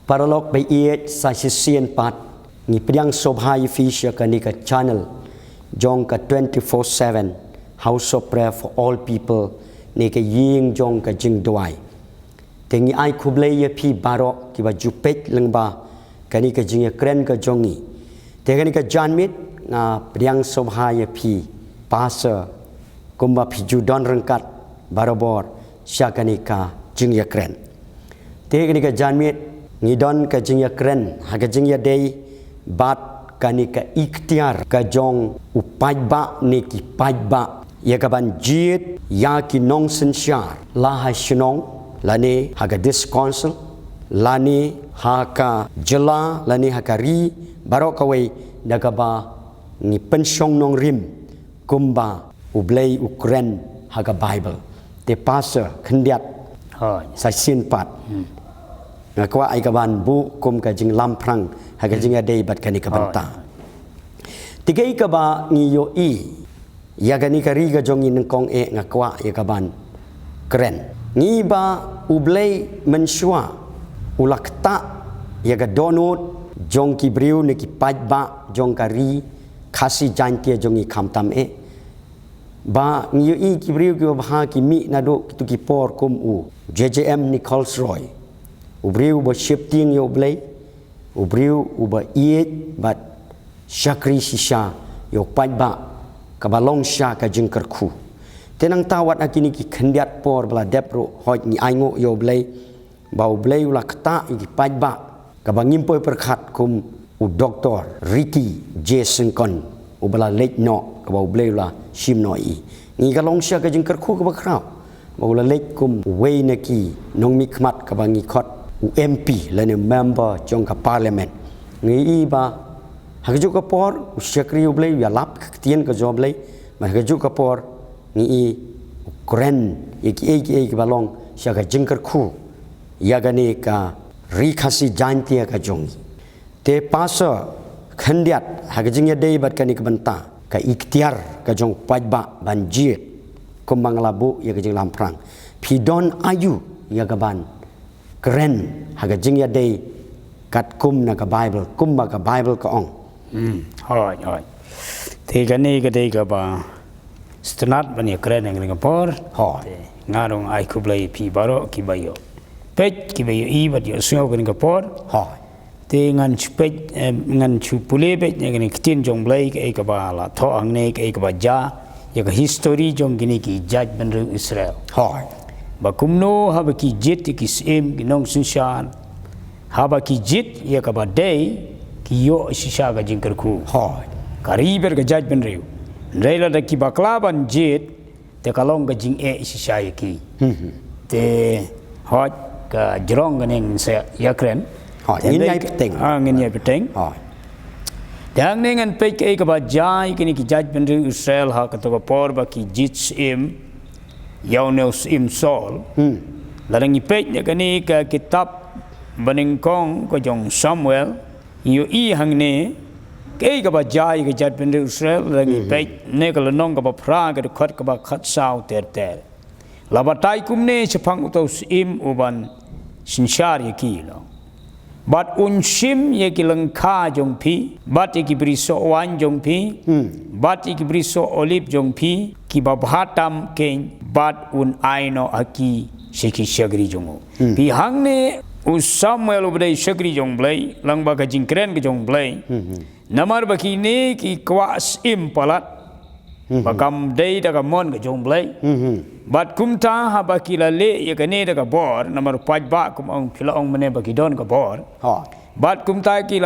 paralog by iet sa sisian pat ni pediang sobhai fisya kanika channel jong ka 24/7 house of prayer for all people ni ka ying jong ka jing doai tengi ai kuble ye pi baro ki ba jupet lengba kanika jing ya kren ka jongi te kanika janmit nga pediang sobhai ye pi pastor kumba pi judon rengkat barobor sya kanika jing ya kren te kanika janmit ngidon ka jing ya kren ha ka jing ya dei bat kanika ikhtiar ka jong upajba ni ki pajba ya kaban jit ya ki nong sensyar la ha shnong lani haga discouncil lani haka jela lani haka ri barokawai dagaba ni pensyong nong rim kumba ublei ukren haga bible te pastor khendiat sa sin pat ngakwa ai kaban bu kum ka jing lamprang haga jing adei bat kanika banta tigai ka ba ngi yo i ya gani kari ga jongi nengkong ngakwa ya kaban keren ngi ba ublei mensyua ulakta ya ga donut jong ki briu ne ki pajba jong kari khasi jantia jongi khamtam ba ngi yo i ki briu ki ba ki mi na do tu ki por kum u JJM Nichols Roy ubriu ba shifting yo ublei ubriu uba iet bat syakri sisha yo pajba kabalong sya ka jengker khu tenang tawat akini ki khendiat por bla depro hoj ni aingo yo blei bau blei ula kta ki pajba ka bangimpoi perkhat kum u doktor Ricky Jason Kon u bla lek no ka bau blei ula sim no i ni kalong sya ka jengker khu ka bakrau bau la lek kum wei na ki nong mi khmat ka bangi khot u MP la ne member jong ka parliament ngi i ba hagju ka por usyakri ublei ya lap tien ka job lei ma hagju ka por ni kren ki balong sya ka jingkar khu ya gane ka ri khasi jantia ka jong te pasa khandiat hagjing ya dei bat kani ka banta ka ikhtiar ka jong pajba banjir kumbang labu ya ka jing lamprang pidon ayu ya ka ban kren hagjing ya dei kat kum na ka bible kumba ka bible ka ong Hoi. Thì cái này cái bà start bên nhà keren yang dengan por. Ngarong ai kublai pi baro ki bayo. Pet ki bayo I bat yo sungo dengan por. Thì ngan chupet ngan chupule pet yang dengan kitin jong blai ke ba la tho ang ne ke ba ja ya ka history jong gini ki judge benru Israel. Ba kumno ha ba ki jit ki sim ki nong sunshan. Ha ba ki jit ya ka ba day ki yo shisha ga jingkar khu kariber ga judge ben riu reila da ki baklaban jit te kalong ga jing shisha ki te hot ka jrong ga ning se yakren in yai peteng ngin yai peteng dang ning an pe ke ga ba jai ki judge ben riu Israel ha ka to por ba ki jit im yaunus im sol larang ipek ne ga ni ka kitab baningkong ko jong Samuel yo I hang ne ke ga ba jai ga jat ben Israel rangi pe ne ga nong ga ba phra ga khat ga ba khat sau ter la ba tai kum ne chapang to sim uban sinshar ye ki lo bat un sim ye ki lang kha jong phi bat ki briso wan jong phi bat ki briso olive jong phi ki ba bhatam ken bat un aino aki sheki shagri jong pi hang ne Samuel ubdai shagri jong blai lang ba ka jingkren ka jong blai namar ba ki ne ki kwas im palat bakam dei da ka mon ka jong blai bat kumta ha ba ki la le ya ka ne da ka bor namar paj ba kum ong phila ong mane ba ki don ka bor bat kumta ki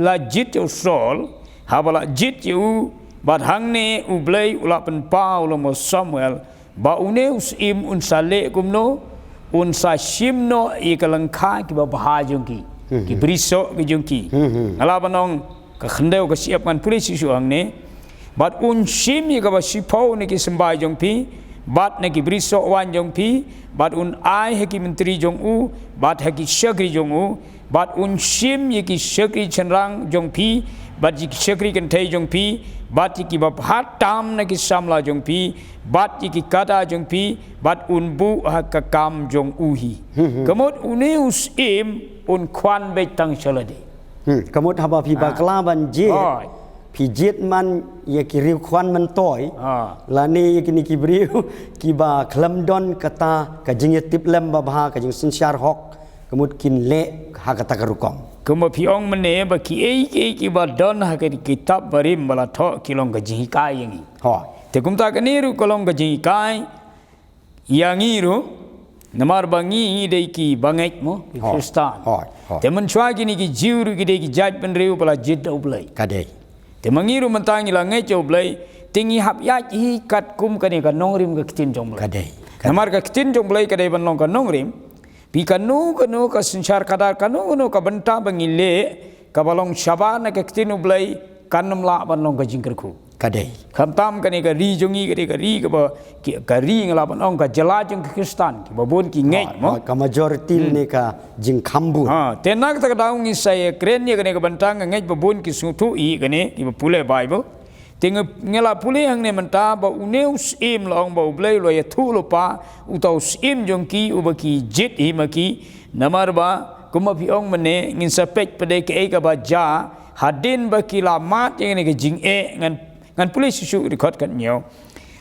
la jit yo sol ha ba la jit yu bat hang ne ublai ula pen pa ulo mo Samuel ba une us im un sale kum no un sa shimno ikalang kha ki ba bahajung ki briso ki jung ki ala banong ka khandeu ka siap kan pulisi su ang ne bat un shim ka ba sipo ne ki sambai jong pi bat ne ki briso wan jong pi bat un ai he ki menteri jong u bat he ki shagri jong u bat unshim yiki syakri cenrang jong pi bat yiki syakri kentai jong pi bat yiki baphat tam na ki samla jong pi bat yiki kata jong pi bat unbu hakakam jong uhi kemut uneus un kwan be tang chalade kemut haba pi bakla ban je pi jet man ya ki riu kwan man toy la ni ya ki ni ki briu ki ba khlam don kata ka jing tip lem ba bha ka jing sin shar hok kemut kin le ha kata ka rukong kemo piong mene ba ki ki ba don ha ka kitab barim bala tho kilong ka jing kai yangi te kumta ka niru kolong ka jing kai yangi ru namar bangi dei ki bangek mo kristan te man chwa ki ni ki jiuru ki dei ki jaj pen riu bala jid oblai kadai te mangiru mentangi la ngai coblai tingi hap ya hi kat kum kani ka nongrim ka kitin jomblai kadai namar ka kitin jomblai kadai ban long ka nongrim pi kanu ka sinsar kadar kanu ka benta bangile ka balong shabana ka kitin ublai kanam la ban long ka jingkerku kadai khamtam kani ka ri jongi ka ri ka ri ngala ban long ka jala jong kristan ki babon ki ngai mo ka majority ni ka jing kambu tenak tak daung ni saya keren ni kani ka bentang ngai babon ki sutu i kani ki pule bible ting ngela pule hang ne menta ba uneus im long ba ublai lo ya thu lo pa utau sim jong ki ubaki jit hi maki namar ba kuma piong mene ngin sapek pede ke ka ba ja hadin ba ki la mat yang ni ke jing ngan pule susu record kan nyo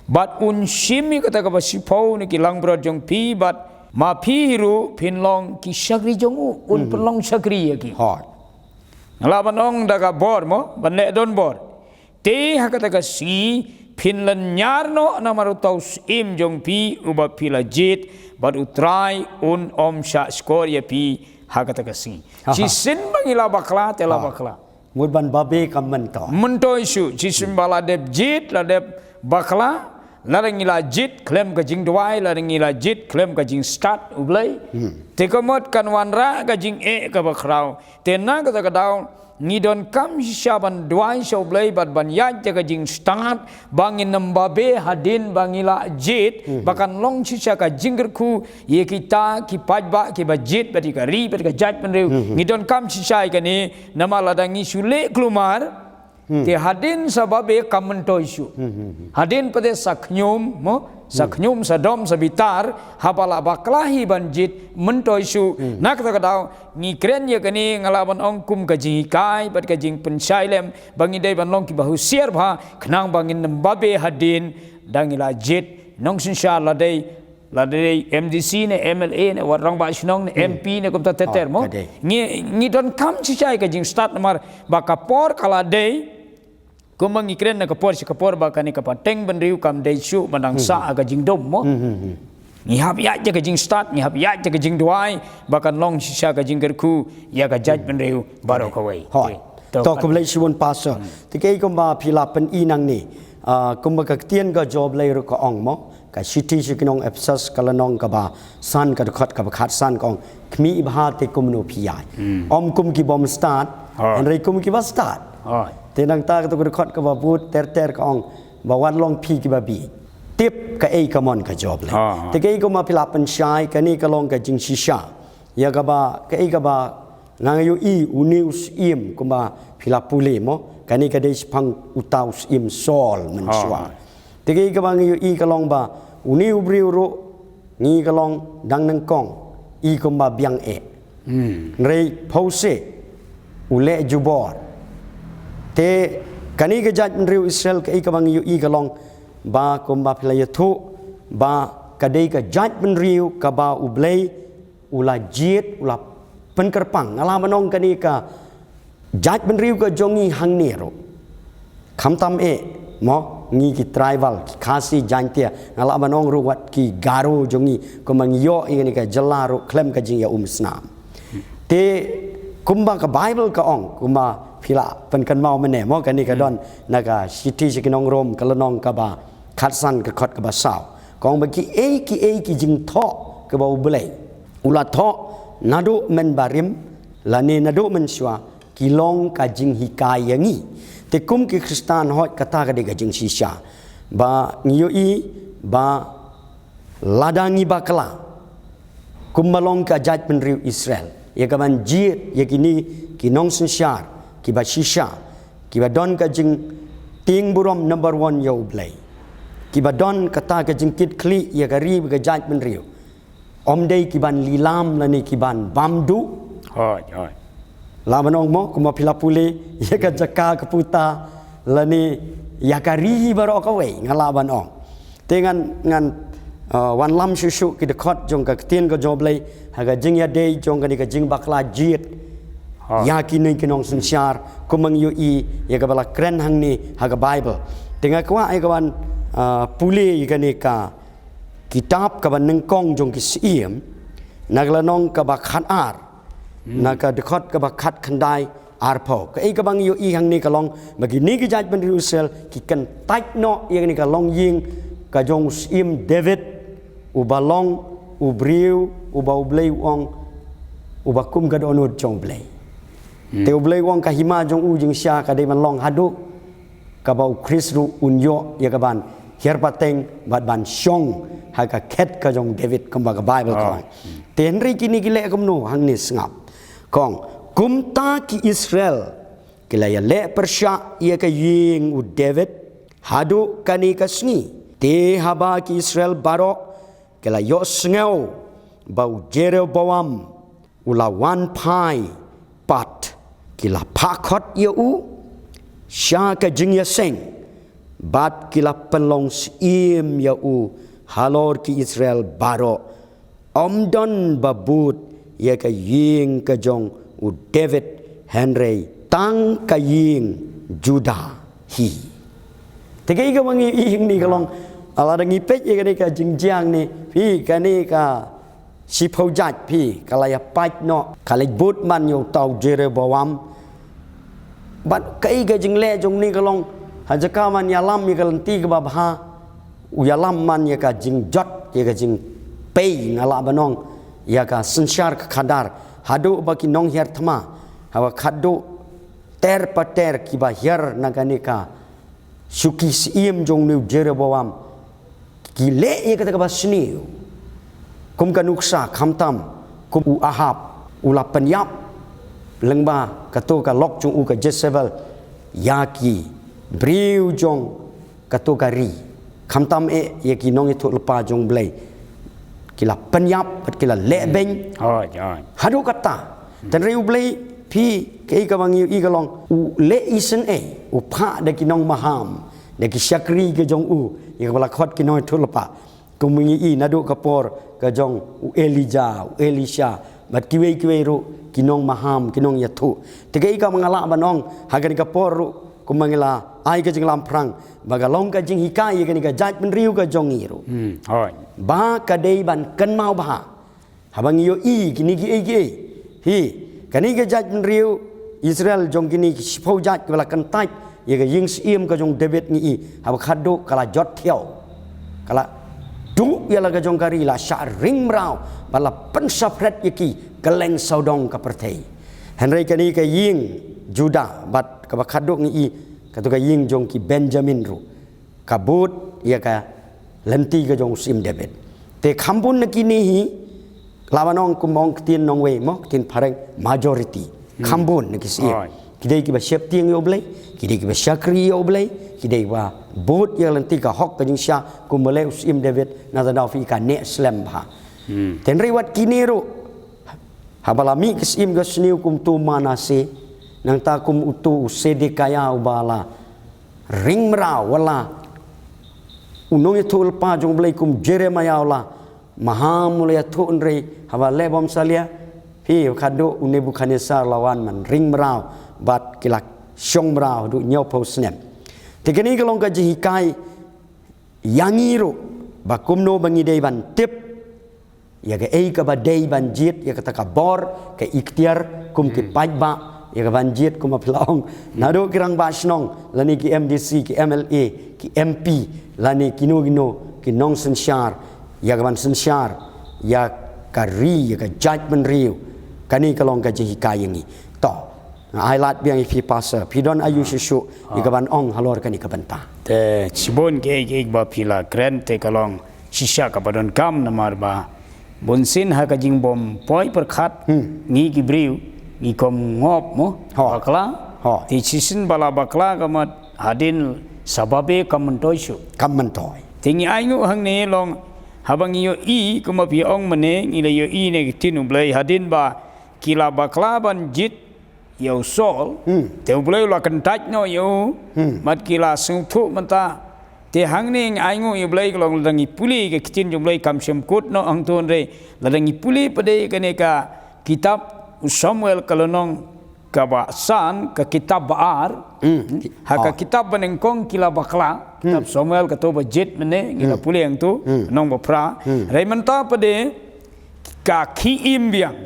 bat un shimi kata ka ba sipau ni ki lang bro jong pi bat ma pi ru pin long ki shakri jong un pelong shakri ya ki ngala banong daga bor mo ban le don bor te hakata ka si Finland nyarno namaru taus im jong pi uba pila jit bat utrai un om sha skor ya pi hakata ka si sin bangila bakla tela bakla mudban babe kam mento isu sin bala deb jit la deb bakla larangila jit klem ka jing dwai larangila jit klem ka jing start ublai te komot kan wanra ka jing ka bakrau te na ka daw ni don kam shaban duai shoblai bat ban ya jaga jing start bangin nambabe hadin bangila jit bakan long shisha ka jinggerku ye kita ki pajba ki bajit bati ka ri bati ka jat penreu ni don kam shisha ka ni nama ladangi sule klumar te hadin sababe kamento isu hadin pade saknyum mo saknyum sadom sabitar hapala baklahi banjit mento isu nak takadaw ni kren ya kani ngalaban ongkum ka jing kai bat ka jing pensailem bangi dai ban long ki bahu siar bha khnang bangin nambabe hadin dangila jit nong sinsha ladai MDC ne MLA ne warang ba sinong ne MP ne kumta teter mo ni don kam sisai ka jing start namar bakapor kala dai kumang ikren na kapor bakani kapateng benriu kam daisu manang sa aga jing dom mo ni hap ya jaga jing start ni hap ya jaga jing duai bakan long sisa ka jing gerku ya ka judge benriu baro kawai to kumlai siwon pastor tikai kumba phila pen inang ni kumba ka tien ka job lai ro ka ong mo ka city sikinong epsas kalanong ka ba san ka khat ka khat san kong khmi bha te kumno phiyai om kum ki bom start en rei kum ki ba start tenang ta to record ka babut ter ka ong bawan long pi ki babi tip ka ei ka mon ka job le te ke ko ma pila pen shai ka ni ka long ka jing shisha ya ka ba ngang yu i unius im ko ba pila pule mo ka ni ka des pang utaus im sol men shwa te ke ka ba ngang yu i ka long ba uniu briu ro ngi ka long dang nang kong i ko ba biang e rei pause ule jubor te kani ke jaj riu Israel ke ikabang yu ikalong ba kumba playatu ba kadai ka jaj riu ka ba ublei ula jit ula penkerpang ala manong kani ka jaj riu ka jongi hang nero khamtam e mo ngi ki tribal ki khasi jantia ala manong ruwat ki garo jongi kumang yo ingani ka jalaro klem ka jing ya snam te kumba ka Bible ka ong kumba pila pen kan mau mene mo kan ni ka don naga city sikinong rom kalanong ka ba khatsan ka khot ka ba saw kong ba ki ki jing tho ka ba ublei ula tho nadu men barim lani nadu men shwa kilong ka jing hikai yangi te kum ki kristan hot kata ka de ka jing shisha ba ngiyo i ba ladangi bakla kumbalong ka jaj penriu Israel ya kaman jit ya kini kinong sensyar kiba shisha kiba don ka jing ting burom number 1 ya ublay kiba don kata ka jing kit kli ya gari ga judgment riu om dei kiban lilam lani kiban bamdu hoi laban ong mo kuma pilapule ya ka jaka keputa lani ya kari baro ka we ngalaban ong dengan ngan wan lam susu ki dekot jong ka tin ka joblay haga jing ya dei jong ka ni ka jing bakla jit ya kini kinong sensyar kumang yu i ya ka bala kren hang ni haga bible dengan kwa ai kawan pule ka ni ka kitab ka ban nengkong jong ki siem naglanong ka bakhat ar naga dekot ka bakhat khandai arpo ka ai ka bang yu i hang ni ka long magini ki jaj ban rusel ki kan tait no yang ni ka long ying ka jong siem David ubalong ubriu ublay wong ubakum gad onod jong blay te ublay wong ka hima jong jing sya ka dei man long hadu ka bau krisru unyo ya ka ban hier pateng bat ban syong ha ka ket ka jong David kum ba ka Bible kong ten ri kini gile kum no hang ni sngap kong kum ta ki Israel kila ya le persya ya ka ying u David hadu kani ka sngi te haba ki Israel barok kila yo sngau bau Jeroboam ulawan pai pat kila pakot ya u sya ka jing ya seng bat kila penlong sim ya u halor ki Israel baro omdon babut ya ka ying ka jong u David Henry tang ka ying Judah hi tegay ka mangi ying ni kalong ala dangi pet ya ka jingjang ni pi ka ni ka si phojat pi kalaya pat no kalay but man yo tau Jeroboam bat kai ka jingle jong ni kalong hajaka man yalam ya kalanti ke babha uyalam man ya ka jingjot ya ka jing pei ngala banong ya ka sensyar ka khadar hadu baki nong her thama hawa khadu ter pater ki ba her nagani ka suki sim jong nu Jeroboam ki le ya ka ba sni kum ka nuksa khamtam kum u ahab ula penyap lengba katu ka lok jong u ka Jezebel yaki briu jong katogari khamtam ye ki nong itu lepa jong blai kila penyap kila lebeng hadu kata dan riu blai pi ke ka bang i ka long u le isen u pha de ki nong maham de ki syakri ke jong u ye ka bala khot ki nong itu lepa kumungi i nadu kapor ka jong u Elijah u Elisha bat kiwe ru ki nong maham ki nong yathu te ke ka mangala banong hagan kapor ru kumangila ai ka jing lam prang bagalong ka jing hikai ka ni ka jaj men riu ka jong iru ba ka dei ban kan mau ba habang yo i kini gi gi hi kani ka jaj men riu Israel jong kini sipau jaj bala kan tai ye ka ying sim ka jong David ni i hab khadu kala jot thiau kala du ya la ka jong kari la sha ring mrau bala pensapret ye ki keleng saudong ka perthei Henry kani ka ying Judah bat ka khaduk ni i katu ka ying jong ki Benjamin ru kabut ya ka lenti ka jong sim David te khambun na kini hi lawanong kumong tin nong we mo tin pareng majority khambun na kisi kidai ki ba shep tiang yo blai kidai ki ba shakri yo blai kidai ba but ya lenti ka hok ka jing sha kumale sim David na da fi ka ne slam ba ten riwat kini ru habalami kisim ga sniu kum tu manase nang takum utu sedekaya ubala ring mrau wala unong itu lepa jong blai kum Jeremiah wala maham mulia tu unre hawa lebom salia hi khadu Nebukadnezar lawan man ring mrau bat kilak syong mrau du nyau pau snem tekeni kalong ka jihikai yangiru bakum no bangi dei ban tip ya ga ei ka ba dei ban jit ya kata ka bor ka ikhtiar kum ki pajba ya ka banjit kuma pelaong nado kirang basnong lani ki MDC ki MLA ki MP lani kino ki nong sensyar ya ka ban sensyar ya ka ri ya ka judgment riu kani kalong ka jehi kayangi to highlight biang ifi pasa pidon ayu susu ya ka ban ong halor kani ka banta te sibon ke ba pila kren te kalong sisya ka badon kam namar ba bun sin ha ka jing bom poi per khat ngi ki briu ngi kom ngop mo bakla ti sisin bala bakla ka mat hadin sababe kamantoi su kamantoi tingi aingu hang ne long habang yo I kuma pi ong mane ngi le yo I ne tinu blai hadin ba kila bakla ban jit yo sol te blai la kan taj no yo mat kila sung thu manta te hang ne aingu yo blai long dangi puli ke kitin jum blai kam sem kut no ang ton re la dangi puli pade kene ka kitab Samuel kalonong kabasan ka kitab baar haka kitab banengkong kila bakla kitab Samuel kato ba jet mene ngila puli ang tu nong bapra raymanta pade ka kiim biang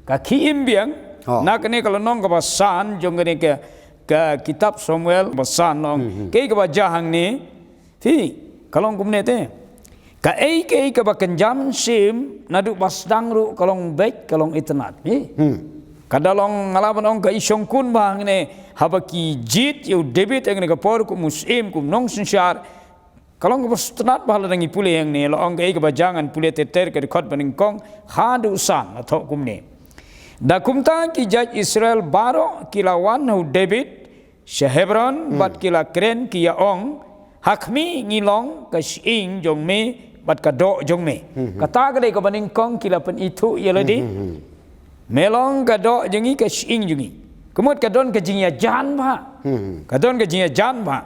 ka kiim biang na kene kalonong kabasan jong kene ka kitab Samuel basan nong ke ka bajahang ni ti kalong kumne te ka ei ka bakenjam sim nadu basdang ru kalong baik kalong itnat kadalong ngalaban ong ka isyong kun bang ne habaki jit yu debit ang negapor ku muslim ku nong sinsyar kalong ka basdang bahala dangi puli yang ne lo ong ka bajangan puli teter ka dikot baningkong hadu usan atau kumne da kumta ki jaj Israel baro kilawan hu debit Hebron bat kila kren ki ya ong hakmi ngilong ka sing jong me bat kado jong me kata ka ka baningkong kila pen itu yeladi melong kado jengi ka sing jengi kemut kadon ka jingya jan ba kadon ka jingya jan ba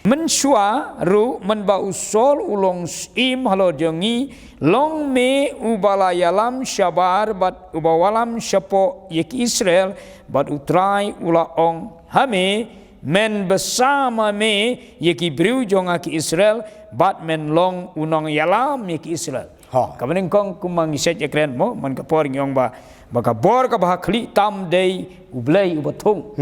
mensua ru menba usol ulong sim halo jengi long me ubala yalam syabar bat ubawalam syapo yek Israel bat utrai ula ong hame men bersama me yeki briu jonga ki Israel bat men long unong yalam yeki Israel kabening kong kumang iset ekren mo man kapor ngong ba baka bor ka bah khli tam dei ublei ubathung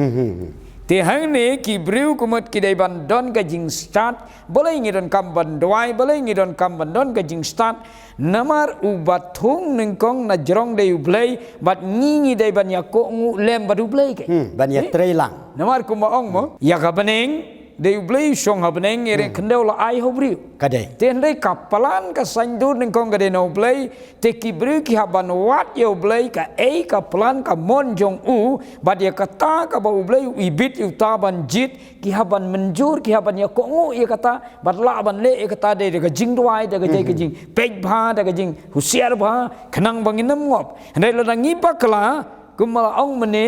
te hang ne ki briu kumot ki dei ban don ka jing start boleh ngidon kam ban doai boleh ngidon kam ban don ka jing start namar ubathung ningkong na jrong dei ublei bat ngingi dei ban yakko ngu lem badu ublei ke ban ya treilang namar kumaong mo ya ka beneng dei ublei song ha beneng ere kendau la ai ho briu kadai te ndai kapalan ka sandur ningkong ka dei no ublei te ki briu ki haban wat yo ublei ka ei kapalan ka mon jong u bat ya kata ka ba ublei ibit utaban jit ki haban menjur ki haban ya ko ngu ya kata bat la ban le ya kata dei ka jing duai da ka jai ka jing pek bha da ka jing husiar bha khnang bangin nam ngop ndai la ngi pakla kumala ong mene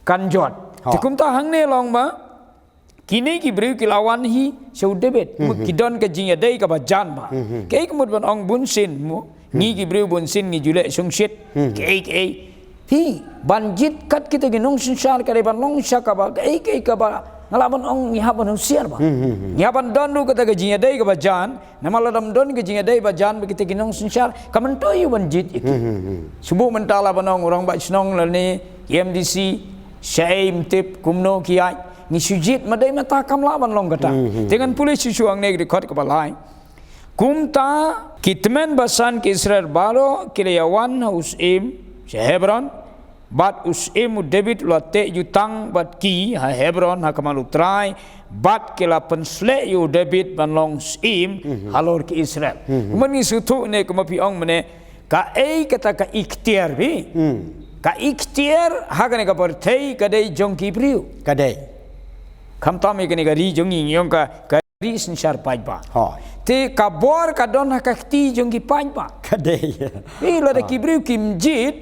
kanjot te kum ta hang ne long ba kini ki briu ki lawan hi seu debet kidon ka jing ya dei ka ba jan ba ke kumut ban ong bun sin mo ngi ki briu bun sin ngi jule sung shit ke hi banjit kat kita ginong sinsar ka ban long syaka ba ke ka ba ngalaban ong ngihaban usiar ba ngihaban don du kata ka jing ya dei ka ba jan namala dam don ka jing ya dei ba jan ba kita ginong sinsar kaman to yu banjit subuh mentala ban ong orang ba snong la ni MDC shaim tip kumno kiai ni sujit madai mata kam laban long kata dengan pulis suang negeri kot kepalai kumta kitmen basan ke Israel baro kilayawan usim Hebron bat usim David late jutang bat ki Hebron hakamal utrai bat kila pensle yu David ban long sim halor ke Israel meni sutu ne kumapi ong mene ka ei kata ka ikhtiar bi ka ikhtiar hakane ka pertei kadai jong ki priu kadai kam tami kene gari jongi yong ka gari sinsar pajba te kabor kadon hakakti jongi pajba kadai la da kibriu kim jit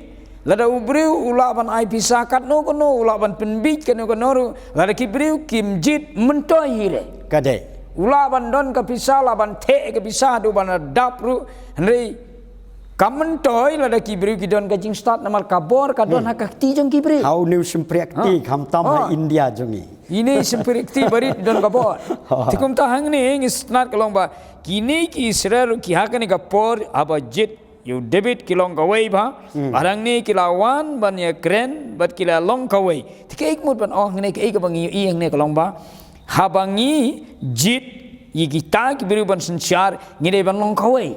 la da ubriu ulaban ai pisakat no kono ulaban penbij kono kono la da kibriu kim jit mentoi hire kadai ulaban don ka pisala ban the ka pisah du ban dapru henry kamentoi la da kibriu kidon ka jing start namal kabor kadon hakakti jong kibriu how new simprekti kam tam India jongi ini simpirikti barit don kabor tikum ta hang ni ngisnat kalong ba kini ki Israel ki hakani kapor aba jit yu David kilong kawai ba barang ni kilawan ban ya kren bat kila long kawai tikik mut ban oh ni ke ka bangi iyang ni kalong ba habangi jit yi kita ki biru ban sensyar ngide ban long kawai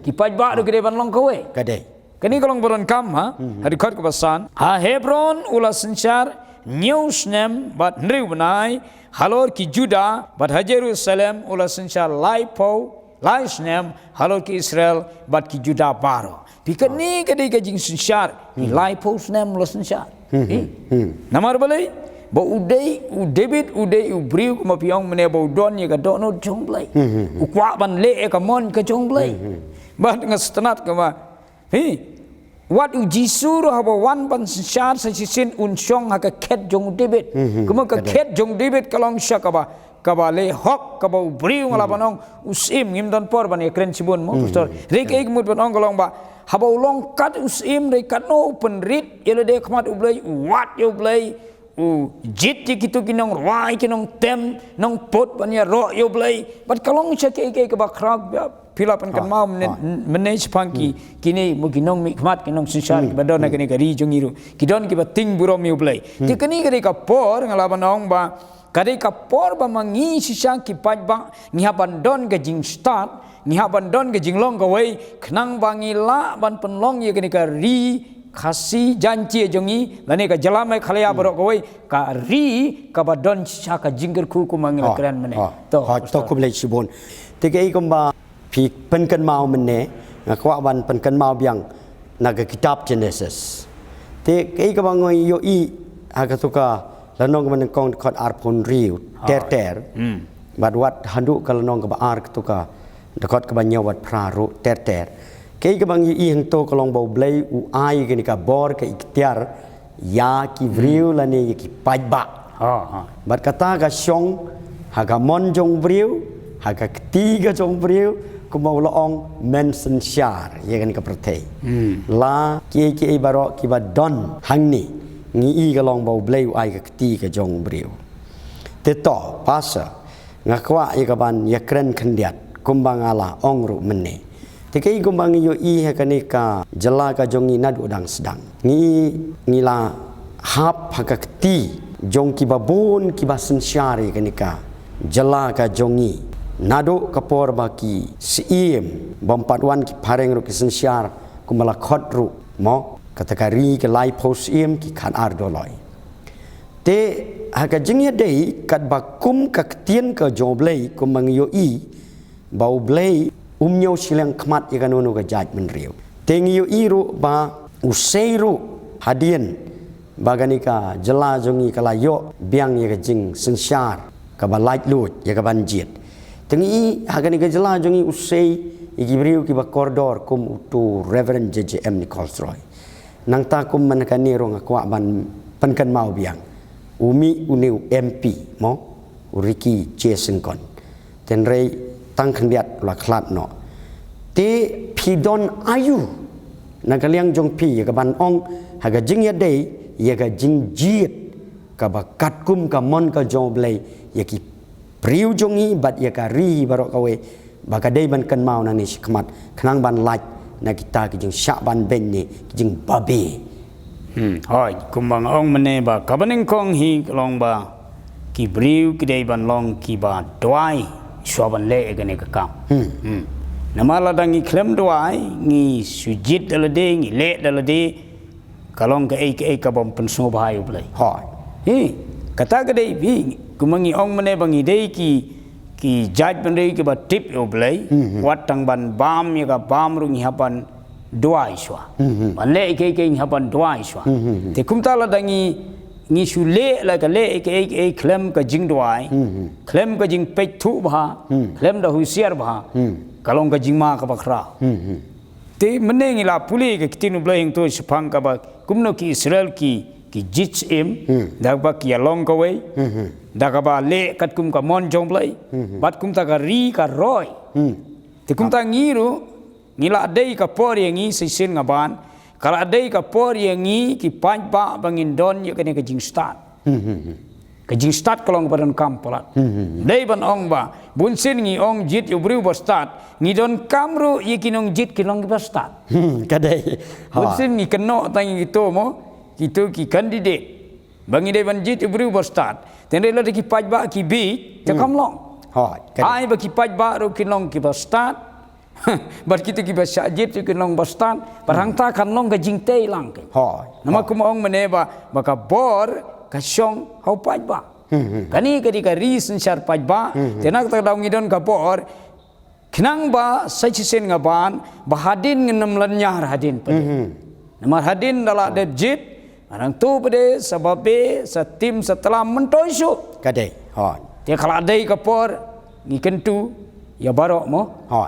ki pajba do ngide ban long kawai kadai kani kalong boron kam hari khot ka basan Hebron ula sensyar Newsnem bat nriu benai halor ki Juda bat Jerusalem ula sensyar laipo lais nem halot ki Israel bat ki Juda baro pikan ni kadai ka jing sinsyar ki lai pos nem lo sinsyar namar balai ba udai u David udai u briu ma piong mene ba don ye ka dono jong blai u kwa ban le ka mon ka jong blai ba dengan setenat ka ma wat u jisuru haba wan ban sinsyar sa sisin unsyong ha ka ket jong David kuma ka ket jong David kalong sya ka ba le hok ka ba briu ngala banong usim ngim don por ban ekren sibun mo pastor rek ek mut banong kalong ba haba ulong kat usim re kat no penrit yele de khamat u blai wat yo blai u jit kitu kinong rai kinong tem nong pot ban ya ro yo blai bat kalong sya ke ba krak pilapan kan mau manage pangki kini muginong mikmat kinong sinsar ki badon kini kari jongiru kidon ki bating burom yu blai ti kini kari ka por ngalaban ong ba kari ka por ba mangi sisang ki pajba ngihaban don ga jing start ngihaban don ga jing long ga wei khnang bangi la ban penlong ye kini kari khasi janji jongi lani ka jalamai khalaya borok ga wei ka ri ka badon sisa ka jingger ku mangila kran mane to ku blai sibon ti kai komba pi penkan mau mene ngakwa ban penkan mau biang naga kitab Genesis te kai ka bangoi yo I aga tuka lanong man kong khot arpon riu ter bad wat handu ka lanong ka ba ar tuka dakot ka banyawat praru ter kai ka bang I hang to kalong bau blai u ai ke ni ka bor ka ikhtiar ya ki vriu lani ki pajba bad kata ka syong haga mon jong vriu haga ketiga jong vriu kumau laong mention syar ya kan ka pertai la ki barok ki ba don hang ni ngi I ka long bau blai ai ka ti ka jong briu te to pasa ngakwa I ka ban ya kren khendiat kumbang ala ong ru mene te kai kumbang yo I ha ka ni ka jala ka jong I nadu dang sedang ngi la hap ha ka ti jong ki ba bon ki ba sensyar ya ka ni ka jala ka jong I nado kapor baki siem bompat wan ki pareng ru ki sensyar kumala khot ru mo katakari ke lai pos siem ki khan ar doloi te haka jingya dei kat bakum ka tien ka joblei kumang yo I bau blei nyo silang khmat ya kanono ka jaj men riu te ngi yo I ru ba usei ru hadien bagani ka jela jongi kala yo biang ya ka jing sensyar ka ba lait lut ya ka banjit tengi hagani gajala jongi usai igibriu ki ba koridor kum utu Reverend JJM Nicolsroy nang ta kum man kani rong akwa ban pankan mau biang umi uneu MP mo uriki Jason kon tenrei tang khendiat la khlat no te pidon ayu nagaliang jong pi ya ka ban ong haga jing ya dei ya ga jing jiet ka ba kat kum ka mon ka jong blai ya ki priu jongi bat ya kari barok kawe bakadai ban kan mau nani sikmat khnang ban laj na kita ki jing syak ban ben ni jing babe hoi kumbang ong mene ba kabaning kong hi long ba ki briu ki dei ban long ki ba dwai swaban le gane ka kam namala dangi klem dwai ngi sujit dalade ngi le dalade kalong ka ei ka bom penso bhai ublai hoi kata kadai bi kumangi ong mane bangi dei ki jaj bandei ki ba tip yo blai wat tang ban bam ya ka bam ru ngihapan dua iswa ban le ke ngihapan dua iswa te kumta la dangi ngi sule la ka le ke klem ka jing duai klem ka jing pek thu bha klem da husiar bha kalong ka jing ma ka bakra te mane ngi la puli ka kitinu blai ing to sepang ka ba kumno ki Israel ki jits im dagba ki along ka wei dagaba le kat kum ka mon jong blai bat kum ta ka ri ka roi te kum ta ngiru ngila dei ka por yang ngi sisin ngaban kala dei ka por yang ngi ki panj ba bangin don ye ka jing start ka jing start kalong badan kam polat dei ban ong ba bunsin ngi ong jit yu bru ba start ngi don kamru ye kinong jit kinong ba start ka dei bunsin ngi keno tang gitu mo itu ki candidate bangi dei ban jit ibru start tende la ki pajba ki bi jakam long ai ba ki pajba ro ki long ki ba start bar kita ki ba sajit ki long ba start parang ta kan long ga jingte lang ke nama ku mong mene ba ka bor ka syong hau pajba kani ka di ka reason syar pajba tenak ta daw ngidon ka bor kenang ba sajisen ngaban bahadin ngenam lanyar hadin pade namar hadin dala debjit arang tu pade sababe sa tim setelah mentoisu kadai hoi dia kaladai kapor ngi kentu ya barok mo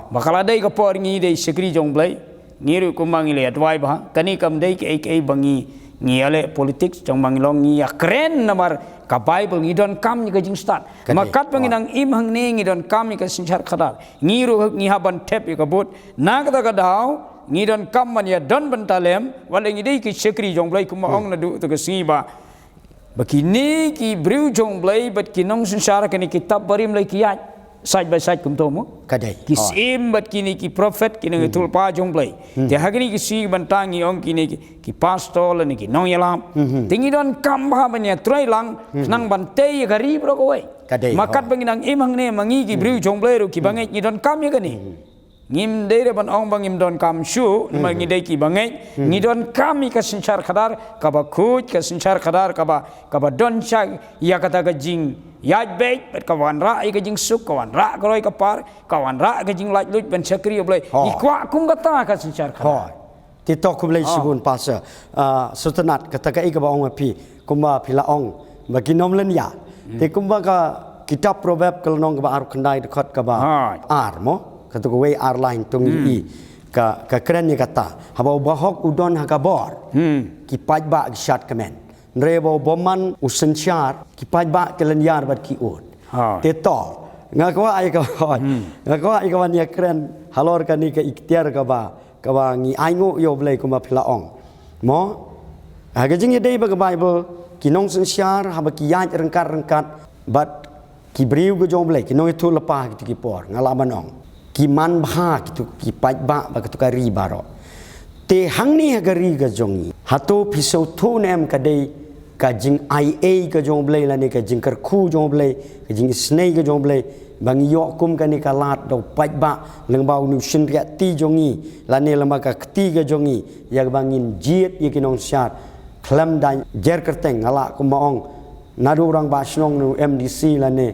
bakaladai kapor ngi dei sekri jongblai ngiru kumang ile adwai bah kani kam dei ke bangi ngi ale politik jong bangi long ngi ya keren namar ka bible ngi don kam ni ka jing start makat panginang im hang ne ngi don kam ni ka sinchar khadar ngiru ngi haban tep ya kabut na ka daw ngi don kam man ya don bentalem wala ngi dei ki sekri jongblai kuma ong na du to ka siba bakini ki briu jongblai bat kinong sinchar kani kitab barim lai kiyat side by side kum tomo kadai ki sim bat kini ki prophet kini ngitul pa jongblai te hagini ki si bantangi ong kini ki pastor ni ki nong yalam tingi don kam ba banya troi lang nang bante ya gari bro ko makat banginang imang ne mangi ki briu jongblai ru ki bangai ni don kam ya gani ngim dei ban ong bangim don kam shu mangi dei ki bangai ni don kam ka sinchar khadar ka ba khuj ka sinchar khadar ka ba don chak ya kata ka jing yaj baik bet kawan ra ai ka jing suk kawan ra ka roi ka par kawan ra ka jing laj luj ben sakri oblai ni kwa kum kata ka sinchar khadar ti tok kum lai sibun pastor sutanat kata ka ka ba ong pi kumba phila ong baginom len ya ti kumba ka kitab proverb kal nong ka ba ar khandai dekat ka ba ar mo kata ko way ar line tung i ka keren ni kata haba bahok udon ha ka bor ki paj ba gishat kamen rebo boman usenchar ki paj ba kelen yar bat ki ut te to ngakwa ai ka ngakwa ai ka wan ya keren halor ka ni ka ikhtiar ka ba ngi ai ngo yo blai kuma phila ong mo ha ga jing dei ba ka bible ki nong senchar haba ki yaj rengkat bat ki briu go jom blai ki nong itu lepa ki por ngalaman ong ki man bha ki paj ba ba ka ri baro te hang ni ga ri ga jongi hato piso thu nem ka dei ka jing ia ka jong blai la ni ka jing kar khu jong blai ka jing snei ka jong blai bang yo kum ka ni ka lat do paj ba leng bau nu shin ria ti jongi la ni lama ka ti ga jongi ya bangin jiet ye kinong syat klam dan jer kerteng ala kum ong nadu orang ba snong nu MDC la ni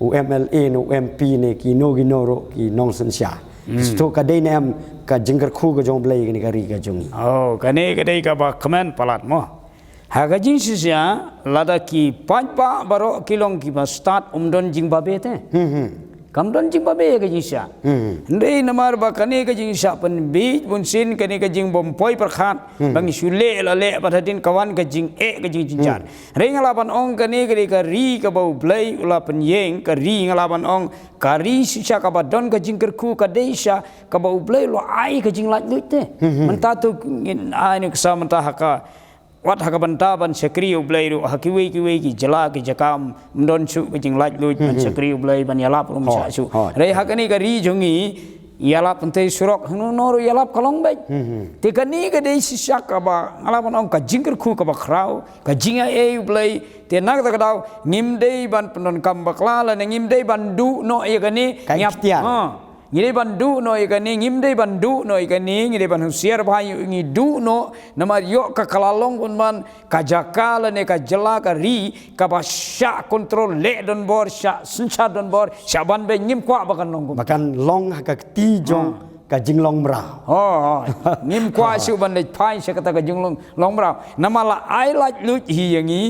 UMLA nu MP ni ki no ginoro ki nong sensya sto ka dei nem ka jing kar khu ka jong blai ni ka ri ka jongi kane ka dei ka ba comment palat mo haga jing sisya lada ki panpa baro kilong ki ba start don jing babe te kam don jing babe ka jing sya ndei namar ba kane ka jing sya pen bi bun sin kane ka jing bom poi perkhat bang sule la le patadin kawan ka jing ka jing jinjar rengala ban ong kane ka ri ka bau blai ula pen yeng ka ri ngala ban ong ka ri sisya ka ba don ka jing kerku ka deisha ka bau blai lo ai ka jing lat lut te mentatu ai ni ka menta haka wat haka banta ban sekri ublai ru hakiwi ki jala ki jakam mdon su jing laj lu ban sekri ublai ban yalap rum sa su re hakani ka ri jongi yalap pentai surok no ru yalap kalong bai te kani ka dei sisak ka ba ngalaban ong ka jingker khu ka ba khrau ka jinga ublai te nak ta daw ngim dei ban pendon kam bakla la ngim dei ban du no ye kani nyap ngide bandu no ikani ngimde bandu no ikani ngide ban husiar bhai ngi du no namar yo ka kalalong kun man ka jakala ne ka jela ka ri ka ba sha control le don bor sha suncha don bor sha ban be ngim kwa bakan long makan long ka ti jong ka jinglong mrao ngim kwa su ban le phai se kata ka jinglong long mrao namala ai laj lut hi yangi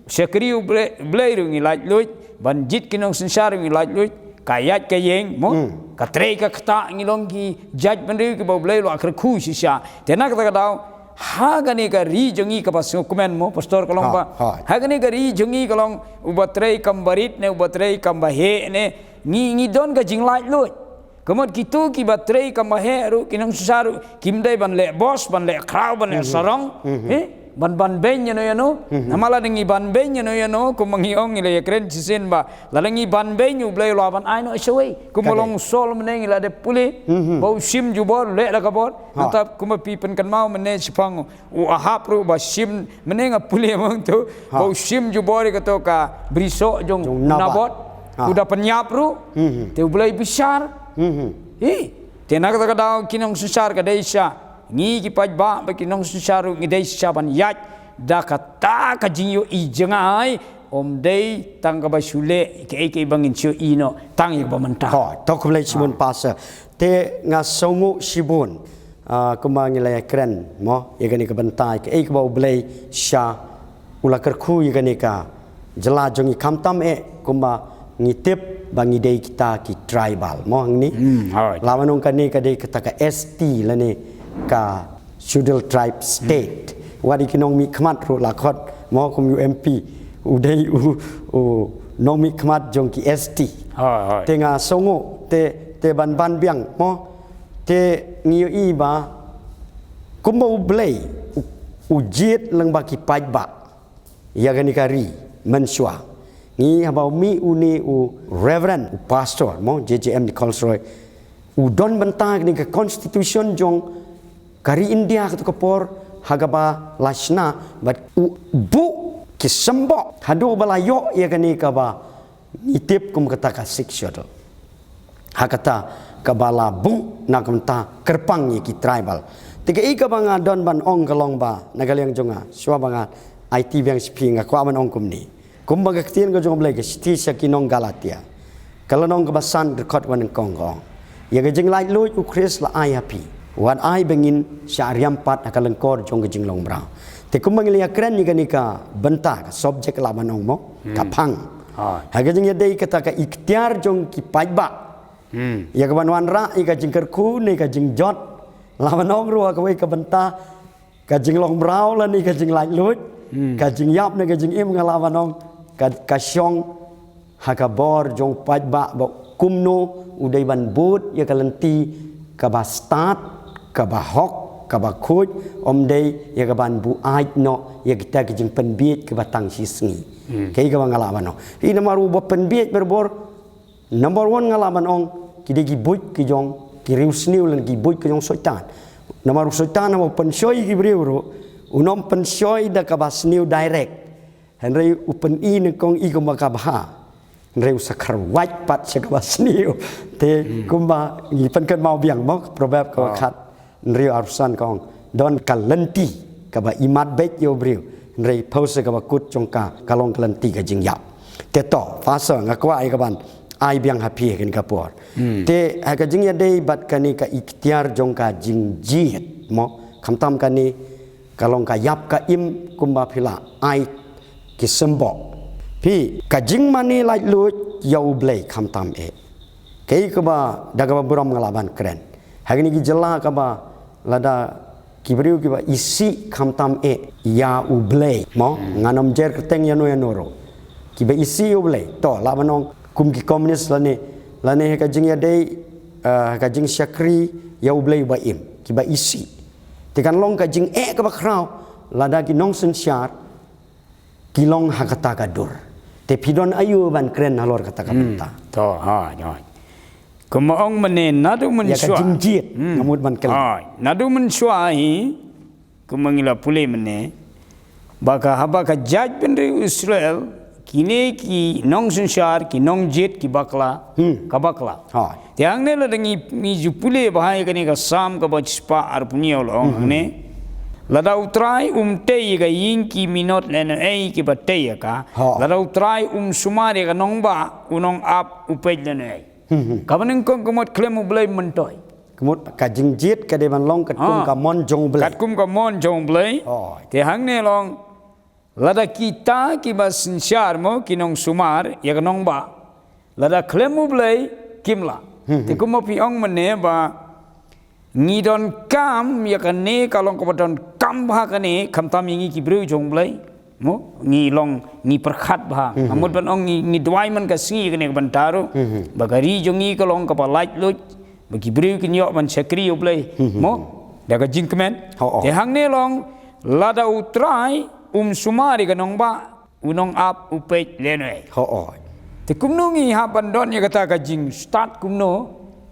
sekriu blai ru ngi laj lut ban jit kinong suncha ngi laj lut kayat kayeng mo katre ka kata ngilong ki judge bandri ki boblai lo akhir khu shisha tena kata daw hagani ka ri jongi ka pas komen mo pastor kolong ba hagani ka ri jongi kolong ubatre kambarit ne ubatre kambahe ne ngi don ka jinglai lo kamot kitu ki batre kambahe ru kinong susaru kimdai ban le boss ban le crowd ban le sarong ban benya no yano namala dengi ban benya no yano ko mangiong ile kren sisen ba lalangi ban benyu blai lo ban ai no shawai ko molong sol meneng ila de puli bau sim jubor le la kabor natap kuma pipen kan mau mene sipang u ahap ru ba sim meneng puli mong tu bau sim jubor ka to ka briso jong nabot udah penyap ru te blai besar tenak ka daw kinong susar ka deisha ngi ki paj ba ba ki nong susaru ngi dei saban yat da kata ka jingyo i jengai day tang ka ba shule ke bangin chu ino tang yak ba manta tok blai Shibun pastor te nga songu Shibun kumang ilay kren mo igani ka bantai ke ba blai sha ulakar khu igani ka jala jongi kamtam kumba ngitip bangi dei kita ki tribal mo ni lawanong kani ka dei kita ka ST lani ka Shudal tribe state wadi kinong mi khmat ru lakot mo kum UMP udai nong mi khmat jong ki ST te nga songo te ban biang mo te ngiu i ba kumba ublei ujiet lang ba ki pai ba ya gani kari mensua ni habau mi uni reverend pastor mo JJM di Kolsroy don bentang ni ke constitution jong kari India ke kapor hagaba lasna but bu kisembok hadu balayo ya gani ka ba nitip kum kata ka sexual hakata kabala bu nakamta kerpang ki tribal tiga ika banga don ban ong kalong ba nagaliang jonga swa banga IT bang sping aku aman ong kumni kumbaga ktien ko jong blai ke sti sakinong Galatia kalau nong kebasan rekod wan kongkong ya gejeng lai lui u Chris la ai happy wan ai bengin syariam pat akalengkor jong gejeng long bra te kumbang lia kren ni kanika benta subjek la banong mo kapang ha gejeng ya dei kata ka ikhtiar jong ki paiba ya kaban wan ra i ka jeng kerku ni ka jeng jot la banong ru ka wei ka benta ka jeng long brau la ni ka jeng lai lui ka jeng yap ni ka jeng im ngala banong ka syong hakabor jong paiba ba kumno udai ban but ya kalenti ka ba start ka ba hok ka ba khoj om dei ya ka ban bu ai no ya kita ke jeng penbiet ka batang sisngi kai ka ngalaban no i namaru bo penbiet berbor number 1 ngalaban ong kidi gi buit ki jong ki riusniu lan gi buit ki jong soitan namaru soitan mo pensoi gi briuru unom pensoi da ka basniu direct henry upen i ne kong i ko makabha reu sakar white pat sekabasniu te kumba ngipan kan mau biang mo probab ka khat reu arsan kong don kalenti ka ba imat bet yo briu rei pose ka ba kut jongka kalong kalenti ka jingyap te to fasa ngakwa ai ka ban ai biang happy kan ka por te ha ka jingya dei bat kani ka ikhtiar jongka jingjit mo kamtam kani kalong ka yap ka im kumba phila ai kisembok pi kajing mani lai lut yau blai kamtam kei ka ba daga ba buram ngalaban keren hagini gi jela ka ba lada kibriu ki ba isi kamtam ya u blai mo nganom jer keteng ya no ki ba isi u blai to labanong kum ki komunis lane kajing ya dei kajing syakri ya u blai ba im ki ba isi tekan long kajing ka ba krau lada ki nong sen syar kilong hakata kadur te pidon ayu ban kren halor kata kapenta to kumaong menen nadu men ya ka jingjit ngamut ban kel nadu men suai kumangila pule mene baka haba ka jaj bende Israel kini ki nong sunshar ki nong jet ki bakla ka bakla tiang ne la ni jupule bahai kani ka sam ka bachpa ar punio lo ne lada utrai tei ga yingki minot lena ki batei ka lada utrai sumari ga nongba unong ap upej lena kabaning kong komot klemu blai mentoi komot ka jingjit ka de ban long kat kum ka mon jong blai kat kum ka mon jong blai te hang ne long lada kita ki bas syar mo kinong sumar ya ga nongba lada klemu blai kimla te kumo pi ong mene ba ngidon kam ya kane kalong kepadon kam bah kane kamtam ingi kibru jong blai mo ngi long ngi perkhat bah amud ban ong ngi dwai man ka singi kane bantaru bagari jongi kalong ka palait lut bagi bru ki nyok ban sekri blai mo daga jingkmen te hang ne long lada utrai sumari kanong ba unong ap upet lenoi te kumno ngi ha bandon ya kata ka jing start kumno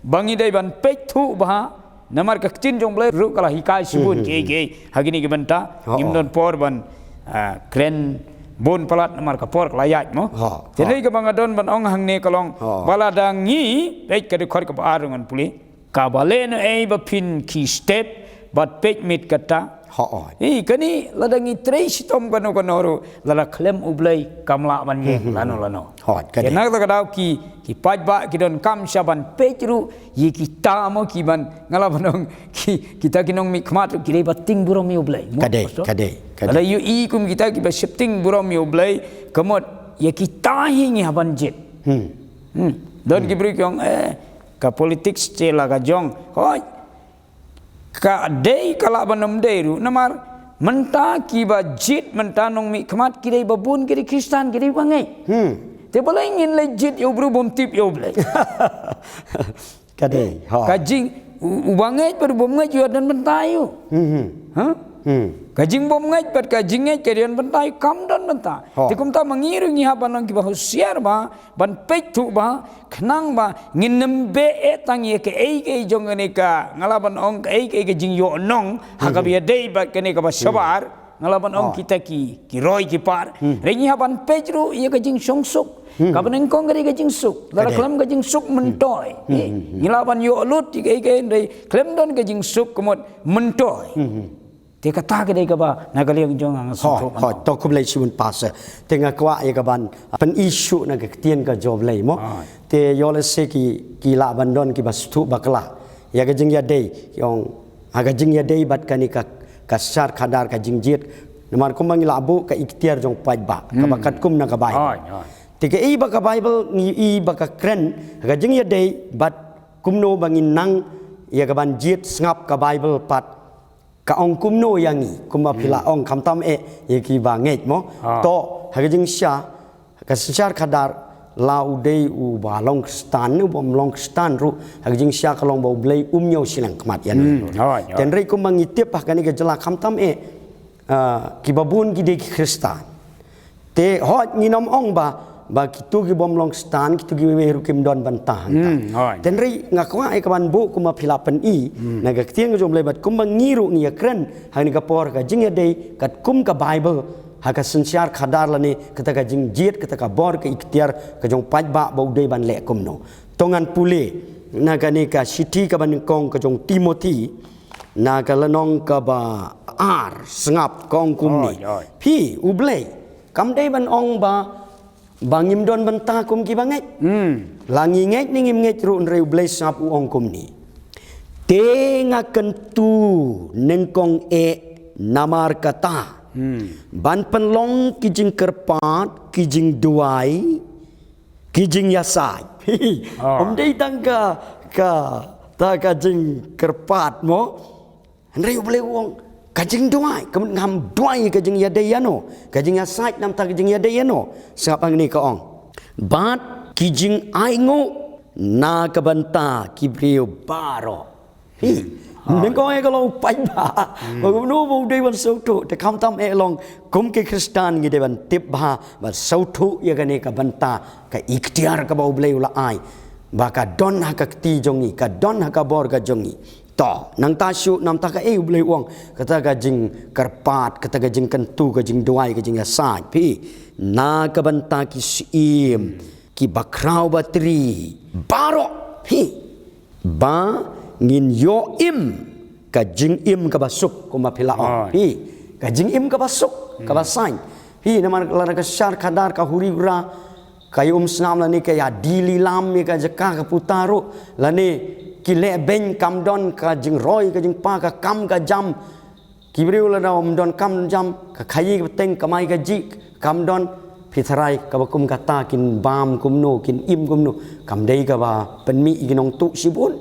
bangi dai ban pek thu bah namar ka ktin jong blai ru kala hikai subun ke hagini ke benta imdon por ban kren bon palat namar ka por layat mo jadi ke bangadon ban ong hang ne kalong baladangi pek ka de khor ka arungan puli ka balen ba pin ki step bat pek mit kata Hoi. kani ladangi trace tom kono lala klem ublay kamla man ye lano Hoi, kade. nak kadau ki pajba ki don kam saban petru ye ki tamo ki ban ngalabanong kita kinong mikmat ki le bating burom mi ublay Kade. ada yu kum kita ki ba shifting burom mi ublay kamot ye ki tahi ngi haban jet don ki bri kyong ka politics cela ka jong hoi ka dei kala banom deiru namar menta ki ba jit menta nong mi kmat ki dei babun ki Kristan ki dei bangai te boleh ingin legit yo bro bom tip yo blai Kade. Hoi. kajing ubangai per bom ngai yo dan mentayu ha kajing bom ngai per kajing ngai kerian mentayu kam dan menta te kum ta mangiru ngi haban ki ba husiar ba ban petu ba khnang ba nginem be etang ye ke jong ne ka ngalaban ong ke jing yo nong hakabia dei ba kene ka ba sabar ngalaban ong kita ki roy ki par rengi haban pejru ye ka jing songsuk kaban engkong gari ka jing suk dara klam ka jing suk mentoy ngalaban yo lut ke dei klam don ka jing suk komot mentoy te kata ke dei ka ba nagaliang jong ang Hoi. To kum lay siun pasa. Tengah kwa ye kaban pen isu na ke tien ka job lay mo. Te yole se ki la bandon ki bastu bakla. Ya ka jing ya dei yong aga jing ya dei bat kani ka kasar kadar ka jing jit. Namar kum mangi labu ka ikhtiar jong pajba. Ka bakat kum na ka Bible. Te ke ba ka Bible ni ba ka kren aga jing ya dei bat kum no bangin nang ya ka ban jit ngap ka Bible pat ka ong kumno yangi kuma pila ong kamtam ye ki banget mo to hagajing sya ka sensar kadar lau dei u balong stan u bom long stan ru hagajing sya kalong bau blai nyaw silang kmat yan ten rei kum mangitip pa kani ka jela kamtam ki babun ki de Kristan te hot nginom ong ba kitu gi bom long stan kitu gi weru kim don bantang ten rei ngakwa ai kaban bu kuma philapan naga tiang jom lebat kum ngiru ngi kren hani ka por ka jing dei kat kum ka Bible ha ka sensiar khadar lani kata ka jing jit kata ka bor ka ikhtiar ka jong pajba bau dei ban le kum no tongan pule naga ni ka siti ka ban kong ka jong Timothy naga lanong ka ba sengap kong kum ni pi ublei kam dei ban ong ba bangim don benta kum ki banget langi nget ni ngim nget ru reu blai sap u ong kum ni te ngaken tu nengkong namar kata ban penlong kijing kerpat kijing duai kijing yasai dei tangka ta kajing kerpat mo reu blai wong kajing duai kemen ngam duai kajing yadayano kajing asait nam ta kajing yadayano sap ang ni ka ong bat kijing aingo na kabanta kibriyo baro nengko e kalau paiba no bo dei ban sautu te kam tam e long kum ke Kristan gi deban tip ba sautu ya gane ka banta ka ikhtiar ka bau blei ula ai ba ka don ha ka ti jongi ka don ha ka bor ka jongi to nang tasu nam taka blai wong kata gajing kerpat kata gajing kentu gajing duai gajing asai pi na kabanta ki sim ki bakrau batri baro pi ba ngin yo im gajing im ka basuk kuma pila pi gajing im ka basuk ka basai pi namar lara ka syar kadar ka huri ura kayu snam lani ka ya dililam ka jaka ka putaru lani kile ben kam don ka jing roy ka jing pa ka kam ka jam kibriu la dom don kam jam ka khayi ka teng kamai ka ji kam don pitharai ka bakum kata kin bam kum no kin im kum no kam dei ka ba pen mi ginong tu sibun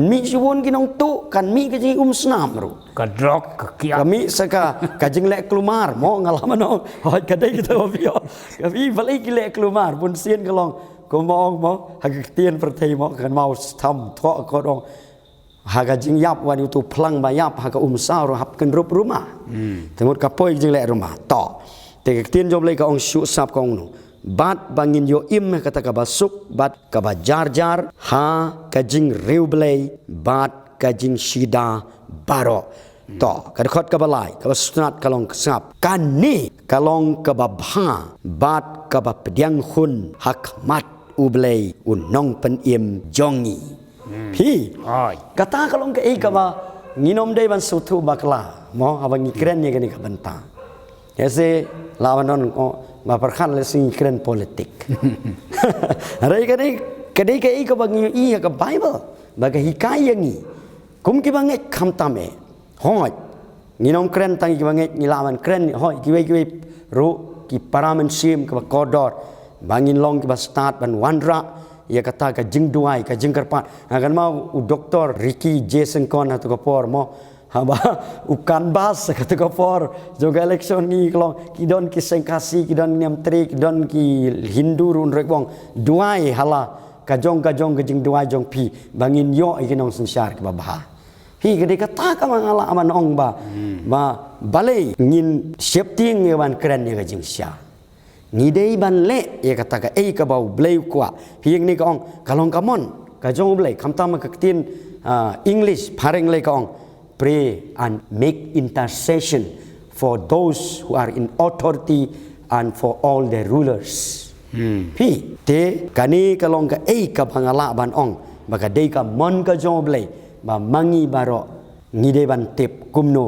mi sibun ginong tu kan mi ka jing snam ru ka drok ka kia kami saka ka jing le klumar mo ngalaman no hoi ka dei kita bio kami balai ki le klumar pun sien ka long ko mo hak tien perthei mo kan mau tham tho ko dong haga jing yap wan tu plang ba yap haga saur hap kan rup rumah temut ka poi jing le rumah to te tien jom le ka ong shu sap kong nu bat bangin yo im kata ka basuk bat ka ba jar jar ha ka jing reu blei bat ka jing shida baro to ka khot ka balai ka sunat kalong sap kan ni kalong ka ba bha bat ka ba pediang hun hak mat ublay unong pen im jongi pi kata kalong ka ka ba nginom dei ban sutu bakla mo abang ikren ye gani ka banta ese lawanon ma perkhan le sing ikren politik rai gani kadai ka ka bang i ka bible baga hikaya ngi kum ki bange kham tame hoi nginom kren tang ki bange ngilawan kren hoi ki ru ki paramen sim ka kodor bangin long ki ba start ban wandra ia kata ka jing duai ka jing kerpat akan mau doktor Ricky Jason kon atau kapor mo haba ukan bas kata kapor juga election ni kalau kidon ki sengkasi kidon niam tri kidon ki Hindu run rekbong duai hala kajong ka jing duai jong pi bangin yo ikinong sensar ke babah hi gede kata ka mangala aman ong ba balai ngin septing ngewan keren ye ka jing sia ngidei ban le ye kata ka ka bau blei kwa hieng ni ka ong kalong kamon ka jong blei kamtam ka tin English pareng le ka ong pray and make intercession for those who are in authority and for all the rulers pi te kani kalong ka ka bangala ban ong baka dei ka mon ka jong blei ba mangi baro ngidei ban tip kumno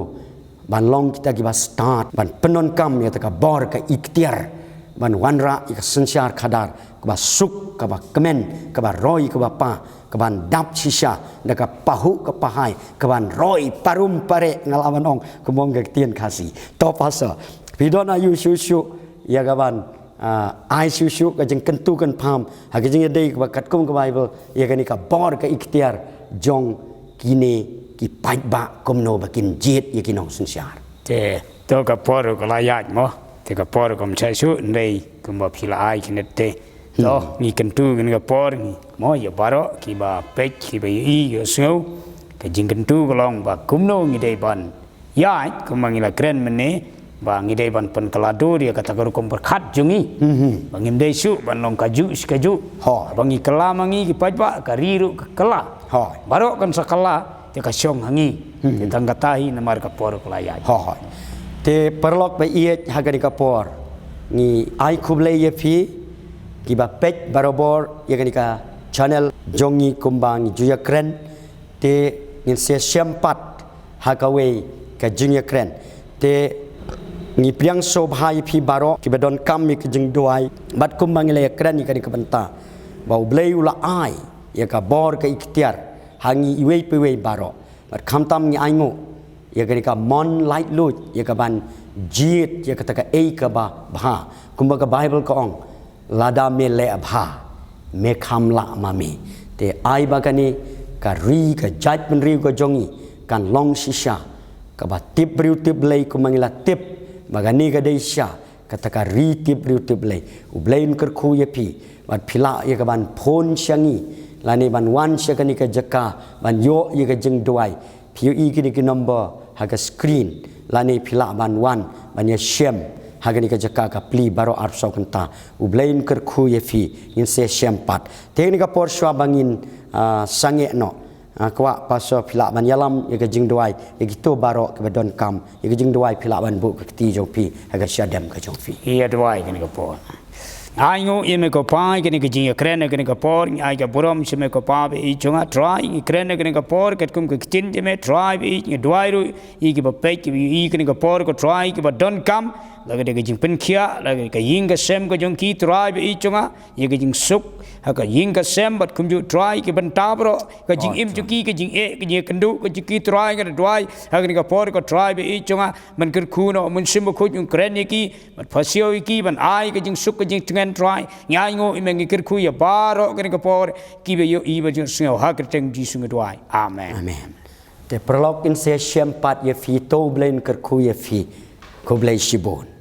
ban long kita ki ba start ban penon kam ya ka bor ka ikhtiar ban wanra ika sensyar kadar kaba suk kaba kemen kaba roi kaba pa kaban dap sisa daka pahu ke pahai kaban roi parum pare ngalawan ong kemong ke tien kasih to pasa pidon ayu susu ya kaban ai susu ka jeng kentu kan pam ha ke jeng dei ka kat kum ke bible ya kani ka bor ka ikhtiar jong kini ki paiba komno bakin jet ya kinong sensyar te to ka por ko layat mo te ka por kom chai su nei kum ba phila ai kinete to ni kentu kan ka por ni mo ya baro ki ba pek ki ba i yo sngau ka jing kentu ko long ba kumno ngi dei ban ya ko mangila kren mene ba ngi dei ban pen kalado dia kata ko kom berkat jungi bangim dei su ban long kaju skaju ho bangi kala mangi ki pajba ka riru kala ho baro kan sakala te ka syong hangi te tanggatahi namar ka por ko layat ho te perlok ba iet hagari kapor ni ai kuble ye phi ki ba pek barobor ye gani ka channel jongi kumbang juya kren te ngin se sempat hakawe ka junya kren te ngi priang so bhai phi baro ki badon kam mi ki jing doai bat kumbang le kren ni kani ka banta bau blei ula ai ye ka bor ka ikhtiar hangi iwe pewe baro bat khamtam ngi aingo ya ketika mon light lut ya kaban jit ya kata ka ba bha kumba ka bible ka ong lada me le abha me kham la mami te ai ba kani ka ri ka jat men ri ka jongi kan long shisha ka ba tip riu tip lei ku mangila tip bagani ka deisha kata ka ri tip riu tip lei u blain ker khu ye pi bat phila ya kaban phon shangi lani ban wan shakani ka jaka ban yo ya ka jing duai piu kini ki number haga screen lani phila ban wan ban ya shem haga ni ka jaka ka pli baro ar so kanta u blain ker khu ye fi in se shem pat teknika por shwa bangin sange no kwa paso phila ban yalam ye ka jing duai ye ki to baro ka don kam ye ka jing duai phila ban bu ka ti jong pi haga shadam ka jong fi iya duai kini ka por ai ngo ime ko pai kini ka jing kren kini ka por ai ka borom shime ko pa be i chunga try kren kini ka por ket kum ka tin me try be i duai ru i ki ba pe ki i kini ka por ko try ki ba don kam laga de ka jing pen khia laga ka ying ka sem ko jong ki try be i chunga ye ka jing suk ha ka ying ka sem bat kum ju try ki ban ta bro ka jing im chu ki ka jing e ka ye kandu ka jing ki try ka duai ha kini ka por ko try be i chunga man ker khu no mun sim ko jung kren ki bat phasio ki ban ai ka jing suk ka jing tengen try ngai ngo imengi ker khu ya baro kini ka por ki be yo i ba jing sngau ha ker teng ji sung duai amen amen te prolog in se shem pat ye fi to blain ker khu ye fi ko blai shibon